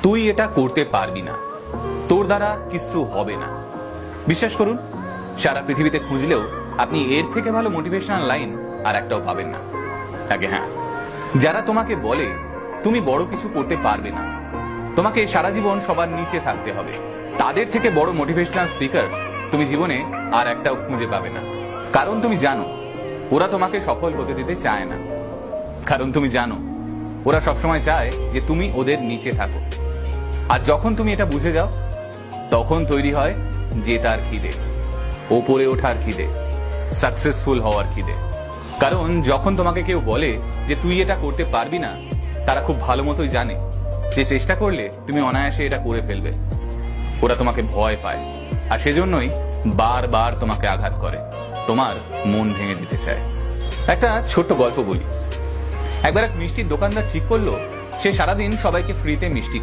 তুই এটা করতে পারবি না, তোর দ্বারা কিছু হবে না। বিশ্বাস করুন, সারা পৃথিবীতে খুঁজলেও আপনি এর থেকে ভালো মোটিভেশনাল লাইন আর একটাও পাবেন না। আগে হ্যাঁ, যারা তোমাকে বলে তুমি বড় কিছু করতে পারবে না, তোমাকে সারা জীবন সবার নিচে থাকতে হবে, তাদের থেকে বড় মোটিভেশনাল স্পিকার তুমি জীবনে আর একটাও খুঁজে পাবে না। কারণ তুমি জানো ওরা তোমাকে সফল হতে দিতে চায় না। কারণ তুমি জানো ওরা সবসময় চায় যে তুমি ওদের নিচে থাকো। আর যখন তুমি এটা বুঝে যাও, তখন তৈরি হয় জেতার খিদে, ওপরে ওঠার খিদে, সাকসেসফুল হওয়ার খিদে। কারণ যখন তোমাকে কেউ বলে যে তুই এটা করতে পারবি না, তারা খুব ভালো মতোই জানে যে চেষ্টা করলে তুমি অনায়াসে এটা করে ফেলবে। ওরা তোমাকে ভয় পায়, আর সেজন্যই বারবার তোমাকে আঘাত করে, তোমার মন ভেঙে দিতে চায়। একটা ছোট্ট গল্প বলি। একবার এক মিষ্টির দোকানদার ঠিক করলো সে সারাদিন সবাইকে ফ্রিতে মিষ্টি